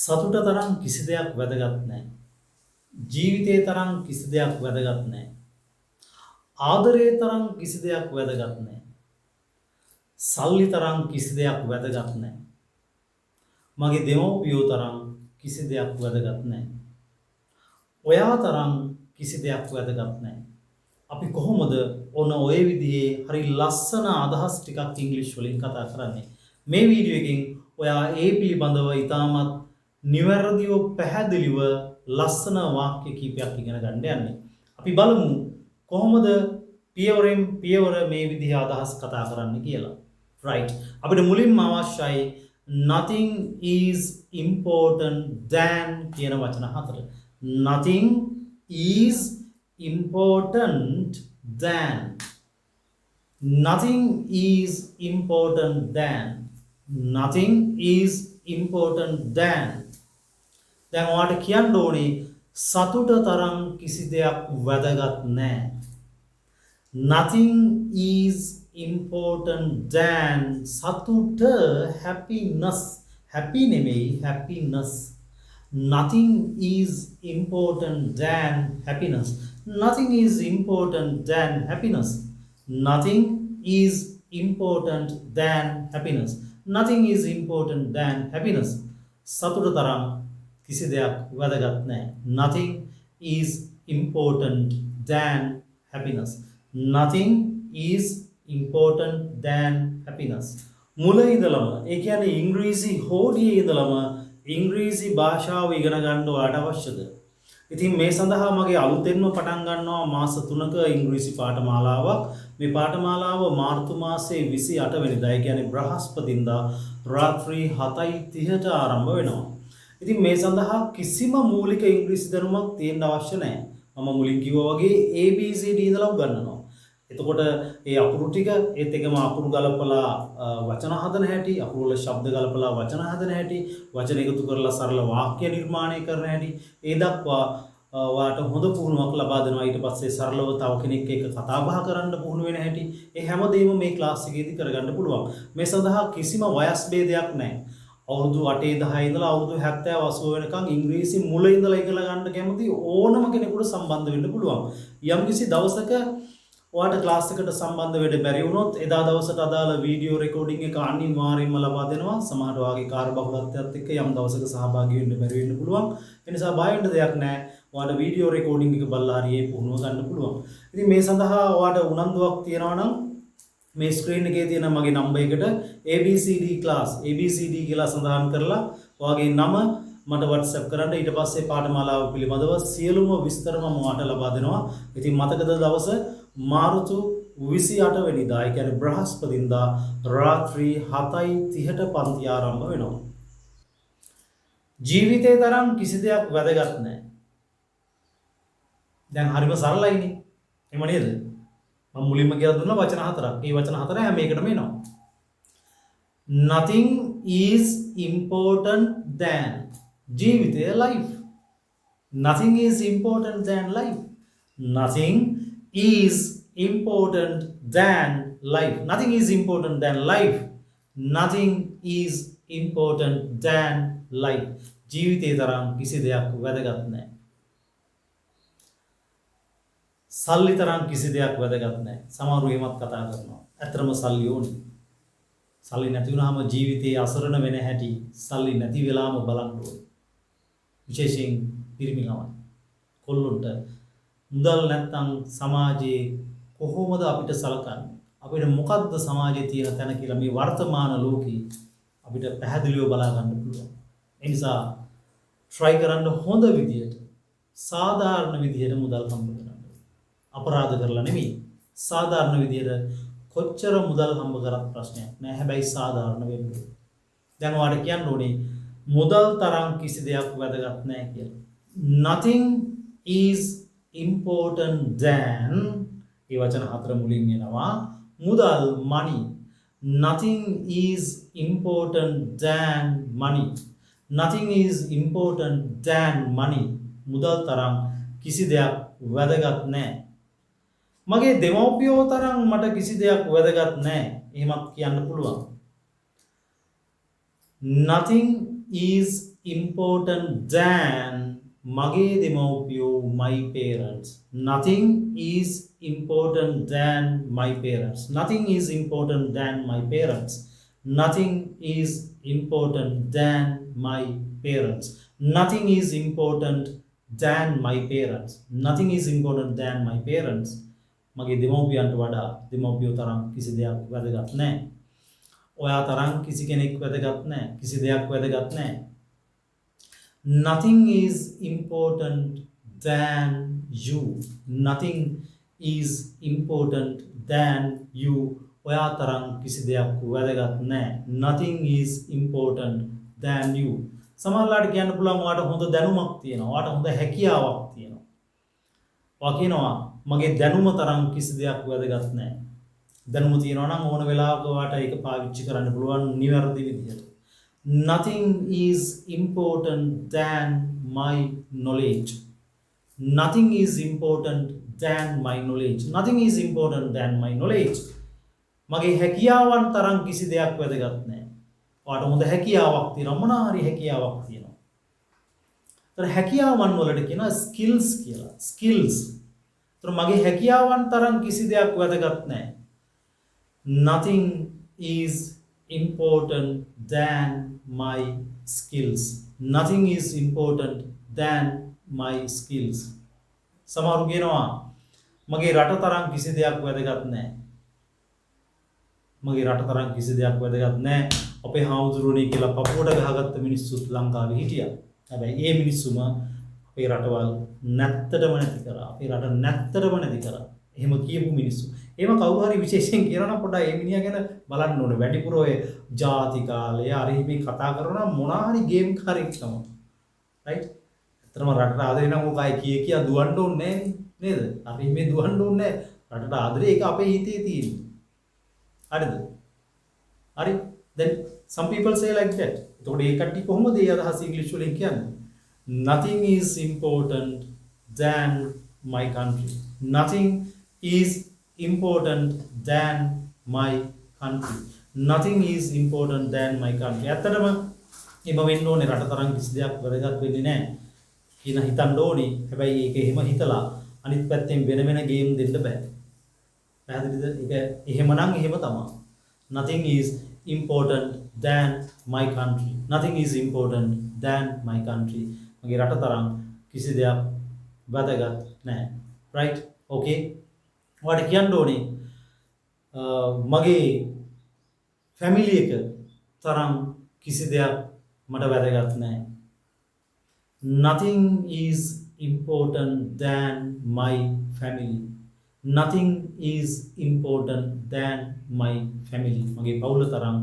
සතුට තරම් කිසි දෙයක් වැදගත් නැහැ. ජීවිතේ තරම් කිසි දෙයක් වැදගත් නැහැ. ආදරේ තරම් කිසි දෙයක් වැදගත් නැහැ. සල්ලි තරම් කිසි දෙයක් වැදගත් නැහැ. මගේ දෙමව්පියෝ තරම් කිසි දෙයක් වැදගත් නැහැ. ඔයා තරම් කිසි දෙයක් වැදගත් නැහැ. අපි කොහොමද ඔන්න ඔය විදිහේ හරි ලස්සන අදහස් ටිකක් ඉංග්‍රීසි වලින් කතා කරන්නේ. මේ වීඩියෝ එකෙන් ඔයා ඒ පිළිබඳව ඉතාමත් නිවැරදිව පැහැදිලිව ලස්සන වාක්‍ය කීපයක් ඉගෙන ගන්න යන්නේ. අපි බලමු කොහොමද පියවරෙන් පියවර මේ විදිහේ අදහස් කතා කරන්න කියලා. right. අපිට මුලින්ම අවශ්‍යයි nothing is important than කියන වචන හතර. nothing is important than. Nothing is important than. Nothing is important than. දැන් ඔයාලට කියන්න ඕනේ සතුට තරම් කිසි දෙයක් වැදගත් නැහැ. Nothing is important than සතුට happiness. happy නෙමෙයි happiness. Nothing is important than happiness. Nothing is important than happiness. Nothing is important than happiness. Nothing is important than happiness. සතුට තරම් කිසි දෙයක් වැදගත් නැහැ. Nothing is important than happiness. Nothing is important than happiness. මුල ඉඳලම ඒ කියන්නේ ඉංග්‍රීසි හෝඩියේ ඉඳලම ඉංග්‍රීසි භාෂාව ඉගෙන ගන්න ඔයාලට අවශ්‍යද? ඉතින් මේ සඳහා මගේ අලුතෙන්ම පටන් ගන්නවා මාස 3ක ඉංග්‍රීසි පාඨමාලාවක්. මේ පාඨමාලාව මාර්තු මාසයේ 28 වෙනිදා ඒ කියන්නේ බ්‍රහස්පතින්දා රාත්‍රී 7:30ට ආරම්භ වෙනවා. ඉතින් මේ සඳහා කිසිම මූලික ඉංග්‍රීසි දැනුමක් තියෙන්න අවශ්‍ය නැහැ. මම මුලින් කිව්වා වගේ ABCD ඉඳලා උගන්වනවා. එතකොට ඒ අකුරු ටික ඒත් එකම අකුරු ගලපලා වචන හදන හැටි, අකුරු වල ශබ්ද ගලපලා වචන හදන හැටි, වචන එකතු කරලා සරල වාක්‍ය නිර්මාණය කරන හැටි, ඒ දක්වා ඔයාට හොඳ පුහුණුවක් ලබා දෙනවා. ඊට පස්සේ සරලව තව කෙනෙක් එක්ක කතා බහ කරන්න පුහුණු වෙන හැටි, ඒ හැමදේම මේ ක්ලාස් එකේදී කරගන්න පුළුවන්. මේ සඳහා කිසිම වයස් ભેදයක් නැහැ. අවුරුදු 8 10 ඉඳලා අවුරුදු 70 80 වෙනකන් ඉංග්‍රීසි මුල ඉඳලා ඉගෙන ගන්න කැමති ඕනම කෙනෙකුට සම්බන්ධ වෙන්න පුළුවන්. යම්කිසි දවසක ඔයාට ක්ලාස් එකට සම්බන්ධ වෙන්න බැරි වුණොත් එදා දවසට අදාළ වීඩියෝ රෙකෝඩින් එක අනිවාර්යයෙන්ම ලබා දෙනවා. සමහර වාගේ කාර්යබහුලත්වයත් එක්ක යම් දවසක සහභාගී වෙන්න බැරි වෙන්න පුළුවන්. ඒ නිසා බය වෙන්න දෙයක් නැහැ. ඔයාට වීඩියෝ රෙකෝඩින් එක බලලා හරි ඒ පුහුණුව ගන්න පුළුවන්. ඉතින් මේ සඳහා ඔයාට උනන්දුවක් තියෙනවා නම් මේ ස්ක්‍රීන් එකේ තියෙන මගේ නම්බර් එකට ABCD class ABCD කියලා සඳහන් කරලා ඔයාගේ නම මට WhatsApp කරන්න. ඊට පස්සේ පාඨමාලාව පිළිබඳව සියලුම විස්තර මම ඔයාට ලබා දෙනවා. ඉතින් මතකද දවස මාර්තු 28 වෙනිදා ඒ කියන්නේ බ්‍රහස්පතින්දා රාත්‍රී 7:30ට පන්ති ආරම්භ වෙනවා. ජීවිතේ තරම් කිසි දෙයක් වැදගත් නැහැ. දැන් හරිම සරලයිනේ. එහෙම නේද? මම මුලින්ම කියලා දුන්නා වචන හතරක්. මේ වචන හතර හැම එකටම එනවා. Nothing is important than ජීවිතය life. Nothing is important than life. Nothing is important than life. Nothing is important than life. Nothing is important than life. ජීවිතේ තරම් කිසි දෙයක් වැදගත් නැහැ. සල්ලි තරම් කිසි දෙයක් වැදගත් නැහැ. සමහරව එහෙමත් කතා කරනවා. ඇත්තටම සල්ලි ඕනේ. සල්ලි නැති වුනහම ජීවිතේ අසරණ වෙන හැටි සල්ලි නැති වෙලාම බලන්න ඕනේ. විශේෂයෙන් පිරිමි ළමයි. කොල්ලොන්ට මුදල් නැත්තම් සමාජයේ කොහොමද අපිට සලකන්නේ? අපිට මොකද්ද සමාජයේ තියෙන තැන කියලා මේ වර්තමාන ලෝකේ අපිට පැහැදිලිව බලා ගන්න පුළුවන්. ඒ නිසා try කරන්න හොඳ විදියට සාධාරණ විදියට මුදල් හම්බ කරන්න. අපරාධ කරලා නෙමෙයි. සාධාරණ විදියට කොච්චර මුදල් හම්බ කරත් ප්‍රශ්නයක් නෑ. හැබැයි සාධාරණ වෙන්න ඕනේ. දැන් ඔයාලට කියන්න ඕනේ මුදල් තරම් කිසි දෙයක් වැදගත් නෑ කියලා. Nothing is important than ඒ වචන හතර මුලින් එනවා. මුදල් money. Nothing is important than money. Nothing is important than money. මුදල් තරම් කිසි දෙයක් වැදගත් නෑ. මගේ දෙමව්පියෝ තරම් මට කිසි දෙයක් වැදගත් නෑ. එහෙමත් කියන්න පුළුවන්. Nothing is important than mage demawpiyo, my parents. Nothing is important than my parents. Nothing is important than my parents. Nothing is important than my parents. Nothing is important than my parents. Nothing is important than my parents. මගේ දෙමව්පියන්ට වඩා දෙමව්පියෝ තරම් කිසි දෙයක් වැදගත් නැහැ. ඔයා තරම් කිසි කෙනෙක් වැදගත් නැහැ. කිසි දෙයක් වැදගත් නැහැ. Nothing is important than you. Nothing is important than you. ඔයා තරම් කිසි දෙයක් වැදගත් නැහැ. Nothing is important than you. සමහරවිට කියන්න පුළුවන් ඔයාට හොඳ දැනුමක් තියෙනවා. ඔයාට හොඳ හැකියාවක් තියෙනවා. ඔයා කියනවා මගේ දැනුම තරම් කිසි දෙයක් වැදගත් නැහැ. දැනුම තියෙනවා නම් ඕන වෙලාවක ඔයාට ඒක පාවිච්චි කරන්න පුළුවන් නිවැරදි විදිහට. Nothing is important than my knowledge. Nothing is important than my knowledge. Nothing is important than my knowledge. මගේ හැකියාවන් තරම් කිසි දෙයක් වැදගත් නැහැ. ඔයාට හොඳ හැකියාවක් තියෙනවා, මොනවා හරි හැකියාවක් තියෙනවා. ඒතර හැකියාවන් වලට කියනවා skills කියලා. skills. ඒතර මගේ හැකියාවන් තරම් කිසි දෙයක් වැදගත් නැහැ. Nothing is important than my skills. Nothing is important than my skills. සමහරු කියනවා මගේ රට තරම් කිසි දෙයක් වැදගත් නැහැ. මගේ රට තරම් කිසි දෙයක් වැදගත් නැහැ. අපේ හාමුදුරුවනේ කියලා පපුවට ගහගත්ත මිනිස්සුත් ලංකාවේ හිටියා. හැබැයි ඒ මිනිස්සුම අපේ රටවල් නැත්තටම නැති කරා. අපේ රට නැත්තටම නැති කරා. එහෙම කියපු මිනිස්සු. එහෙම කවුරු හරි විශේෂයෙන් කියනවා නම් පොඩ්ඩක් ඒ මිනිහා ගැන බලන්න ඕනේ. වැඩිපුර ඔය ජාති කාලය අර මේ කතා කරනවා මොනවා හරි ගේම් කාරෙක් තමයි. රයිට්? ඇත්තටම රටට ආදරේ නම් ඔකයි කිය දුවන්න ඕනේ නේද? අපි මේ දුවන්න ඕනේ නැහැ. රටට ආදරේ ඒක අපේ හිතේ තියෙන්නේ. හරිද? හරි? Then some people say like that. එතකොට ඒ කට්ටිය කොහොමද ඒ අදහස ඉංග්‍රීසි වලින් කියන්නේ? Nothing is important than my country. Nothing is important than my country. Nothing is important than my country. ඇත්තටම එහෙම වෙන්න ඕනේ. රට තරම් කිසි දෙයක් වැදගත් වෙන්නේ නැහැ කියන හිතන්න ඕනේ. හැබැයි ඒක එහෙම හිතලා අනිත් පැත්තෙන් වෙන ගේම් දෙන්න බෑ. පැහැදිලිද? ඒක එහෙමනම් එහෙම තමයි. Nothing is important than my country. Nothing is important than my country. මගේ රට තරම් කිසි දෙයක් වැදගත් නැහැ. Right? Okay? ඔයාලට කියන්න ඕනේ මගේ ෆැමිලි එක තරම් කිසි දෙයක් මට වැදගත් නැහැ. Nothing is important than my family. Nothing is important than my family. මගේ පවුල තරම්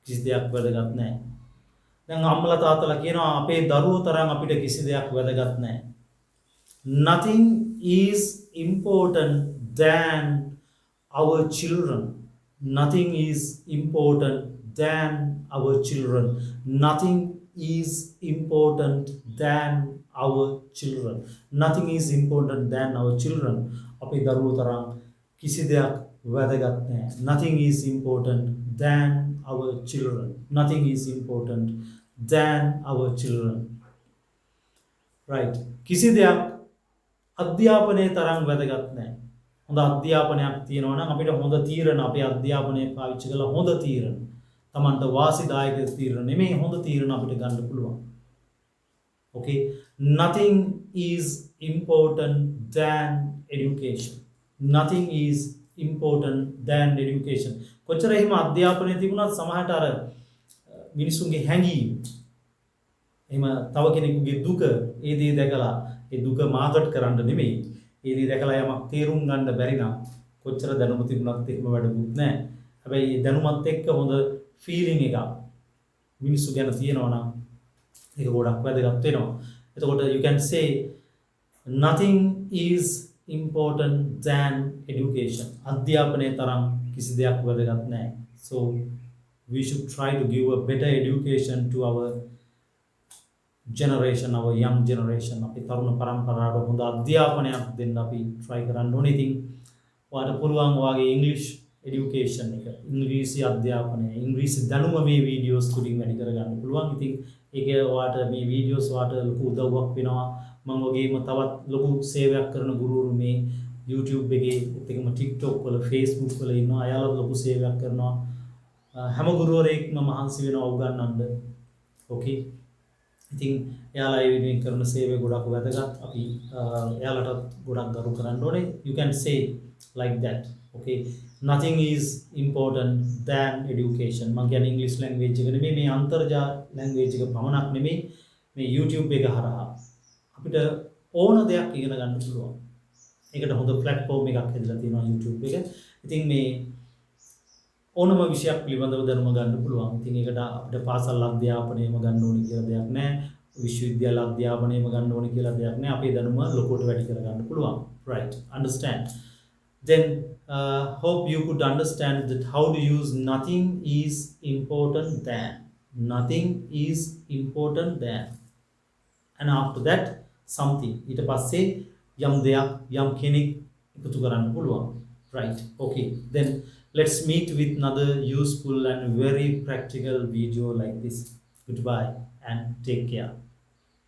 කිසි දෙයක් වැදගත් නැහැ. දැන් අම්මලා තාත්තලා කියනවා අපේ දරුවෝ තරම් අපිට කිසි දෙයක් වැදගත් නැහැ. Nothing is important than our children. Nothing is important than our children. Nothing is important than our children. Nothing is important than our children. අපේ දරුවෝ තරම් කිසි දෙයක් වැදගත් නැහැ. Nothing is important than our children. Nothing is important than our children. Right. කිසි දෙයක් අධ්‍යාපනයේ තරම් වැදගත් නැහැ. හොඳ අධ්‍යාපනයක් තියෙනවා නම් අපිට හොඳ තීරණ අපේ අධ්‍යාපනය පාවිච්චි කරලා හොඳ තීරණ තමන්ට වාසිදායක තීරණ නෙමෙයි හොඳ තීරණ අපිට ගන්න පුළුවන්. Okay? Nothing is important than education. Nothing is important than education. කොච්චර එහෙම අධ්‍යාපනයේ තිබුණත් සමහරට අර මිනිසුන්ගේ හැඟීම් එහෙම තව කෙනෙකුගේ දුක ඒ දේ දැකලා ඒ දුක මාකට් කරන්න නෙමෙයි ඒ දේ දැකලා යමක් තේරුම් ගන්න බැරි නම් කොච්චර දැනුම තිබුණත් එහෙම වැඩකුත් නැහැ. හැබැයි ඒ දැනුමත් එක්ක හොඳ ෆීලිං එකක් මිනිස්සු ගැන තියෙනවා නම් ඒක ගොඩක් වැදගත් වෙනවා. එතකොට you can say nothing is important than education. අධ්‍යාපනයේ තරම් කිසි දෙයක් වැදගත් නැහැ. So we should try to give a better education to our generation, our young generation. අපි තරුණ පරම්පරාවට හොඳ අධ්‍යාපනයක් දෙන්න අපි try කරන්න ඕනේ. ඉතින් ඔයාලට පුළුවන් ඔයාගේ ඉංග්‍රීසි education එක ඉංග්‍රීසි අධ්‍යාපනය ඉංග්‍රීසි දැනුම මේ වීඩියෝස් තුලින් වැඩි කරගන්න පුළුවන්. ඉතින් ඒක ඔයාට මේ වීඩියෝස් ඔයාට ලොකු උදව්වක් වෙනවා. මම වගේම තවත් ලොකු සේවයක් කරන ගුරුවරු මේ YouTube එකේ ඒකම TikTok වල Facebook වල ඉන්නවා. අයාලා ලොකු සේවයක් කරනවා. හැම ගුරුවරයෙක්ම මහන්සි වෙනවා උගන්වන්න. ඕකේ. ඉතින් එයාලා ඒ වෙනුවෙන් කරන සේවය ගොඩක් වැදගත්. අපි එයාලටත් ගොඩක් ගරු කරන්න ඕනේ. You can say like that. Okay. Nothing is important than education. මම කියන්නේ English language එක නෙමෙයි මේ අන්තර්ජාල language එක පමණක් නෙමෙයි මේ YouTube එක හරහා අපිට ඕන දෙයක් ඉගෙන ගන්න පුළුවන්. ඒකට හොඳ platform එකක් හදලා තියෙනවා YouTube එක. ඉතින් මේ ඕනම විෂයක් පිළිබඳව දැනුම ගන්න පුළුවන්. ඉතින් ඒකට අපිට පාසල් අධ්‍යාපනයම ගන්න ඕනේ කියලා දෙයක් නැහැ. විශ්වවිද්‍යාල අධ්‍යාපනයම ගන්න ඕනේ කියලා දෙයක් නැහැ. අපේ දැනුම ලොකුවට වැඩි කර ගන්න පුළුවන්. Right. Understand. Then hope you could understand that how to use nothing is important than. Nothing is important than. And after that something. ඊට පස්සේ යම් දෙයක් යම් කෙනෙක් එකතු කරන්න පුළුවන්. Right. Okay. Then let's meet with another useful and very practical video like this. Goodbye and take care.